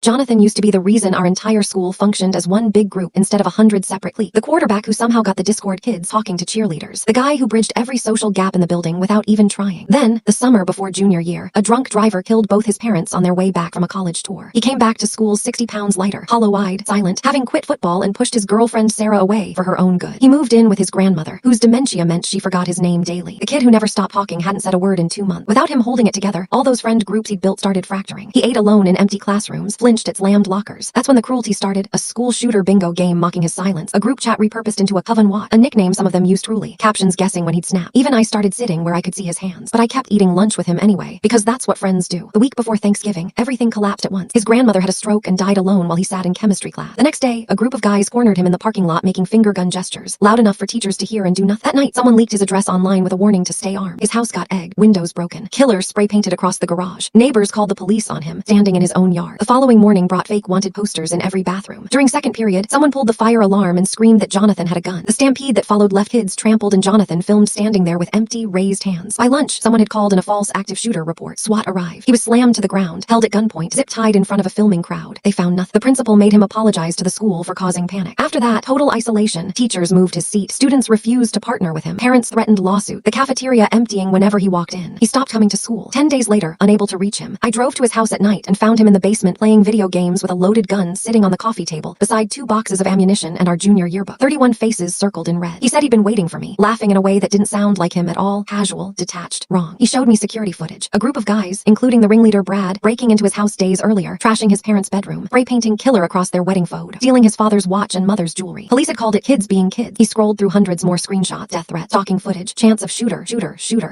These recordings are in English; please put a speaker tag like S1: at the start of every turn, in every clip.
S1: Jonathan used to be the reason our entire school functioned as one big group instead of 100 separate cliques. The quarterback who somehow got the Discord kids talking to cheerleaders. The guy who bridged every social gap in the building without even trying. Then, the summer before junior year, a drunk driver killed both his parents on their way back from a college tour. He came back to school 60 pounds lighter, hollow-eyed, silent, having quit football and pushed his girlfriend Sarah away for her own good. He moved in with his grandmother, whose dementia meant she forgot his name daily. The kid who never stopped talking hadn't said a word in 2 months. Without him holding it together, all those friend groups he'd built started fracturing. He ate alone in empty classrooms, flinched at slammed lockers. That's when the cruelty started, a school shooter bingo game mocking his silence, a group chat repurposed into a coven watch, a nickname some of them used truly, captions guessing when he'd snap. Even I started sitting where I could see his hands, but I kept eating lunch with him anyway, because that's what friends do. The week before Thanksgiving, everything collapsed at once. His grandmother had a stroke and died alone while he sat in chemistry class. The next day, a group of guys cornered him in the parking lot making finger gun gestures, loud enough for teachers to hear and do nothing. That night, someone leaked his address online with a warning to stay armed. His house got egged, windows broken, killer spray painted across the garage. Neighbors called the police on him, standing in his own yard. The following morning brought fake wanted posters in every bathroom. During second period, someone pulled the fire alarm and screamed that Jonathan had a gun. The stampede that followed left kids trampled and Jonathan filmed standing there with empty, raised hands. By lunch, someone had called in a false active shooter report. SWAT arrived. He was slammed to the ground, held at gunpoint, zip-tied in front of a filming crowd. They found nothing. The principal made him apologize to the school for causing panic. After that, total isolation. Teachers moved his seat. Students refused to partner with him. Parents threatened lawsuit. The cafeteria emptying whenever he walked in. He stopped coming to school. 10 days later, unable to reach him, I drove to his house at night and found him in the basement playing video games with a loaded gun sitting on the coffee table beside 2 boxes of ammunition and our junior yearbook. 31 faces circled in red. He said he'd been waiting for me, laughing in a way that didn't sound like him at all. Casual, detached, wrong. He showed me security footage. A group of guys, including the ringleader Brad, breaking into his house days earlier, trashing his parents' bedroom, spray painting killer across their wedding photo, stealing his father's watch and mother's jewelry. Police had called it kids being kids. He scrolled through hundreds more screenshots, death threats, stalking footage, chants of shooter,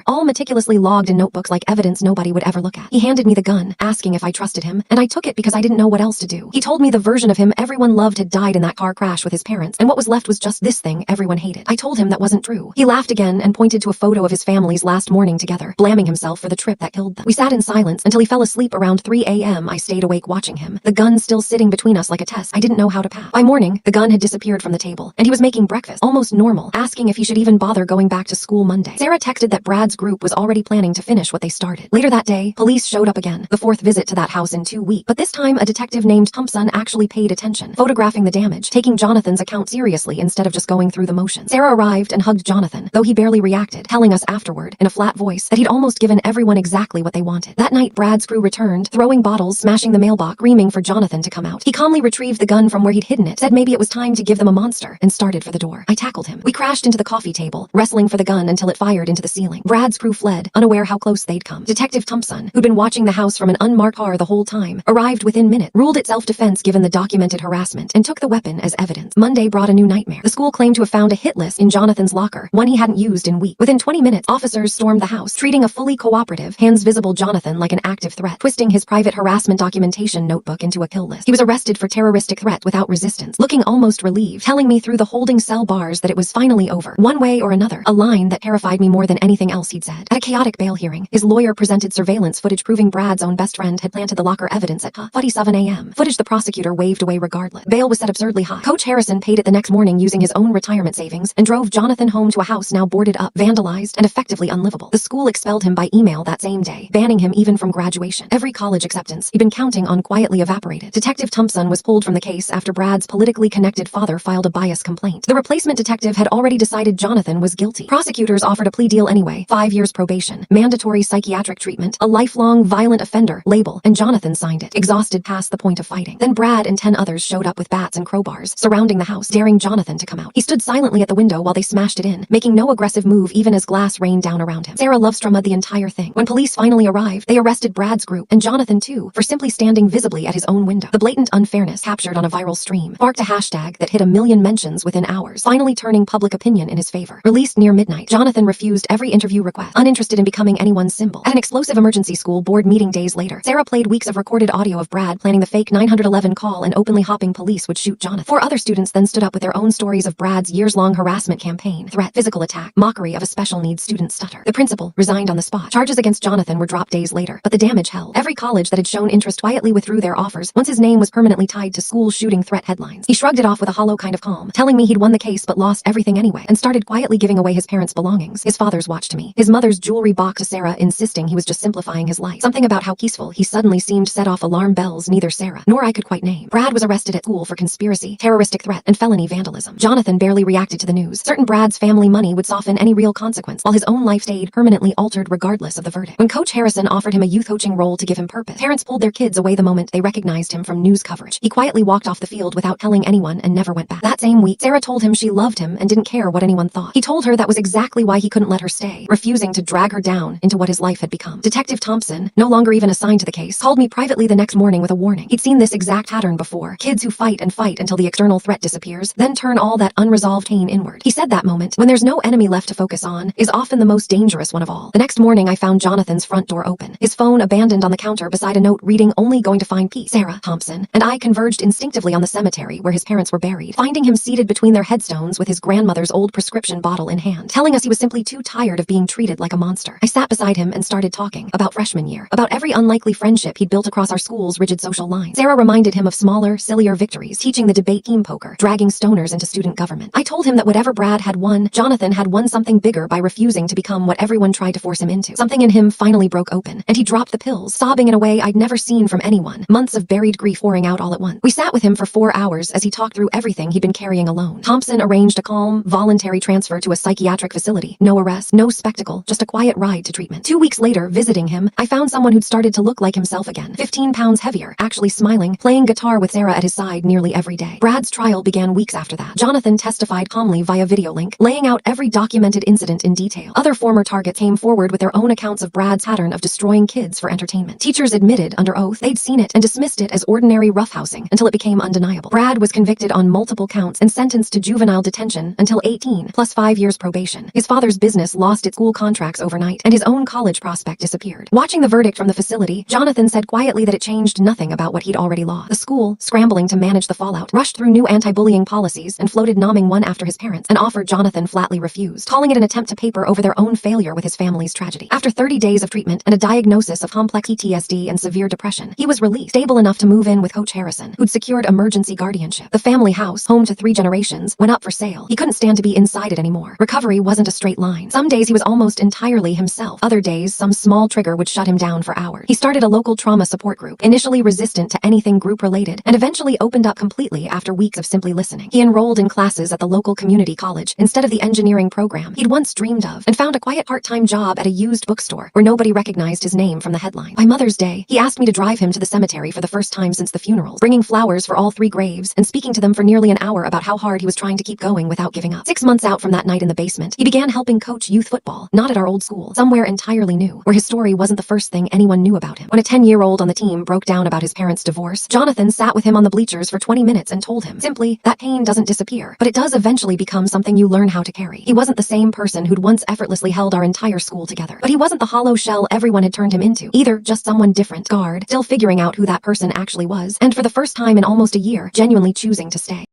S1: all meticulously logged in notebooks like evidence nobody would ever look at. He handed me the gun, asking if I trusted him, and I took it because I didn't know what else to do. He told me the version of him everyone loved had died in that car crash with his parents, and what was left was just this thing everyone hated. I told him that wasn't true. He laughed again and pointed to a photo of his family's last morning together, blaming himself for the trip that killed them. We sat in silence until he fell asleep around 3 a.m. I stayed awake watching him, the gun still sitting between us like a test I didn't know how to pass. By morning, the gun had disappeared from the table, and he was making breakfast, almost normal, asking if he should even bother going back to school Monday. Sarah texted that Brad's group was already planning to finish what they started. Later that day, police showed up again, the 4th visit to that house in 2 weeks, but this time a detective named Thompson actually paid attention, photographing the damage, taking Jonathan's account seriously instead of just going through the motions. Sarah arrived and hugged Jonathan, though he barely reacted, telling us afterward, in a flat voice, that he'd almost given everyone exactly what they wanted. That night, Brad's crew returned, throwing bottles, smashing the mailbox, screaming for Jonathan to come out. He calmly retrieved the gun from where he'd hidden it, said maybe it was time to give them a monster, and started for the door. I tackled him. We crashed into the coffee table, wrestling for the gun until it fired into the ceiling. Brad's crew fled, unaware how close they'd come. Detective Thompson, who'd been watching the house from an unmarked car the whole time, arrived within minutes, ruled it self-defense given the documented harassment, and took the weapon as evidence. Monday brought a new nightmare. The school claimed to have found a hit list in Jonathan's locker, one he hadn't used in weeks. Within 20 minutes, officers stormed the house, treating a fully cooperative, hands-visible Jonathan like an active threat, twisting his private harassment documentation notebook into a kill list. He was arrested for terroristic threat without resistance, looking almost relieved, telling me through the holding cell bars that it was finally over, one way or another, a line that terrified me more than anything else he'd said. At a chaotic bail hearing, his lawyer presented surveillance footage proving Brad's own best friend had planted the locker evidence at 47 a.m. Footage the prosecutor waved away regardless. Bail was set absurdly high. Coach Harrison paid it the next morning using his own retirement savings and drove Jonathan home to a house now boarded up, vandalized, and effectively unlivable. The school expelled him by email that same day, banning him even from graduation. Every college acceptance he'd been counting on quietly evaporated. Detective Thompson was pulled from the case after Brad's politically connected father filed a bias complaint. The replacement detective had already decided Jonathan was guilty. Prosecutors offered a plea deal anyway, 5 years probation, mandatory psychiatric treatment, a lifelong violent offender label, and Jonathan signed it, exhausted past the point of fighting. Then Brad and 10 others showed up with bats and crowbars, surrounding the house, daring Jonathan to come out. He stood silently at the window while they smashed it in, making no aggressive move even as glass rained down around him. Sarah Lovestrum'd the entire thing. When police finally arrived, they arrested Brad's group, and Jonathan too, for simply standing visibly at his own window. The blatant unfairness, captured on a viral stream, sparked a hashtag that hit 1 million mentions within hours, finally turning public opinion in his favor. Released near midnight, Jonathan refused every interview request, uninterested in becoming anyone's symbol. At an explosive emergency school board meeting days later, Sarah played weeks of recorded audio of Brad planning the fake 911 call and openly hopping police would shoot Jonathan. 4 other students then stood up with their own stories of Brad's years-long harassment campaign, threat, physical attack, mockery of a special needs student's stutter. The principal resigned on the spot. Charges against Jonathan were dropped days later, but the damage held. Every college that had shown interest quietly withdrew their offers once his name was permanently tied to school shooting threat headlines. He shrugged it off with a hollow kind of calm, telling me he'd won the case but lost everything anyway, and started quietly giving away his parents' belongings. His father's watch to me, his mother's jewelry box to Sarah, insisting he was just simplifying his life. Something about how peaceful he suddenly seemed set off alarm bells details neither Sarah nor I could quite name. Brad was arrested at school for conspiracy, terroristic threat, and felony vandalism. Jonathan barely reacted to the news. Certain Brad's family money would soften any real consequence, while his own life stayed permanently altered regardless of the verdict. When Coach Harrison offered him a youth coaching role to give him purpose, parents pulled their kids away the moment they recognized him from news coverage. He quietly walked off the field without telling anyone and never went back. That same week, Sarah told him she loved him and didn't care what anyone thought. He told her that was exactly why he couldn't let her stay, refusing to drag her down into what his life had become. Detective Thompson, no longer even assigned to the case, called me privately the next morning with a warning. He'd seen this exact pattern before. Kids who fight and fight until the external threat disappears, then turn all that unresolved pain inward. He said that moment, when there's no enemy left to focus on, is often the most dangerous one of all. The next morning I found Jonathan's front door open, his phone abandoned on the counter beside a note reading only going to find peace. Sarah, Thompson, and I converged instinctively on the cemetery where his parents were buried, finding him seated between their headstones with his grandmother's old prescription bottle in hand, telling us he was simply too tired of being treated like a monster. I sat beside him and started talking about freshman year, about every unlikely friendship he'd built across our school's rigid social lines. Sarah reminded him of smaller, sillier victories, teaching the debate team poker, dragging stoners into student government. I told him that whatever Brad had won, Jonathan had won something bigger by refusing to become what everyone tried to force him into. Something in him finally broke open, and he dropped the pills, sobbing in a way I'd never seen from anyone, months of buried grief pouring out all at once. We sat with him for 4 hours as he talked through everything he'd been carrying alone. Thompson arranged a calm, voluntary transfer to a psychiatric facility. No arrest, no spectacle, just a quiet ride to treatment. 2 weeks later, visiting him, I found someone who'd started to look like himself again, 15 pounds heavier, actually smiling, playing guitar with Sarah at his side nearly every day. Brad's trial began weeks after that. Jonathan testified calmly via video link, laying out every documented incident in detail. Other former targets came forward with their own accounts of Brad's pattern of destroying kids for entertainment. Teachers admitted under oath they'd seen it and dismissed it as ordinary roughhousing until it became undeniable. Brad was convicted on multiple counts and sentenced to juvenile detention until 18 plus 5 years probation. His father's business lost its school contracts overnight, and his own college prospect disappeared. Watching the verdict from the facility, Jonathan said quietly that it changed nothing about what he'd already lost. The school, scrambling to manage the fallout, rushed through new anti-bullying policies and floated nomming one after his parents, an offer Jonathan flatly refused, calling it an attempt to paper over their own failure with his family's tragedy. After 30 days of treatment and a diagnosis of complex PTSD and severe depression, he was released, stable enough to move in with Coach Harrison, who'd secured emergency guardianship. The family house, home to 3 generations, went up for sale. He couldn't stand to be inside it anymore. Recovery wasn't a straight line. Some days he was almost entirely himself. Other days, some small trigger would shut him down for hours. He started a local trauma support group, initially resistant to anything group-related, and eventually opened up completely after weeks of simply listening. He enrolled in classes at the local community college instead of the engineering program he'd once dreamed of, and found a quiet part-time job at a used bookstore where nobody recognized his name from the headline. By Mother's Day, he asked me to drive him to the cemetery for the first time since the funerals, bringing flowers for all 3 graves and speaking to them for nearly an hour about how hard he was trying to keep going without giving up. 6 months out from that night in the basement, he began helping coach youth football, not at our old school, somewhere entirely new, where his story wasn't the first thing anyone knew about him. When a 10-year-old on the team broke down about his parents' divorce, Jonathan sat with him on the bleachers for 20 minutes and told him, simply, that pain doesn't disappear, but it does eventually become something you learn how to carry. He wasn't the same person who'd once effortlessly held our entire school together, but he wasn't the hollow shell everyone had turned him into, either just someone different, scarred, still figuring out who that person actually was, and for the first time in almost a year, genuinely choosing to stay.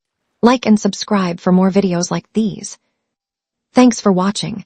S1: Like and subscribe for more videos like these. Thanks for watching.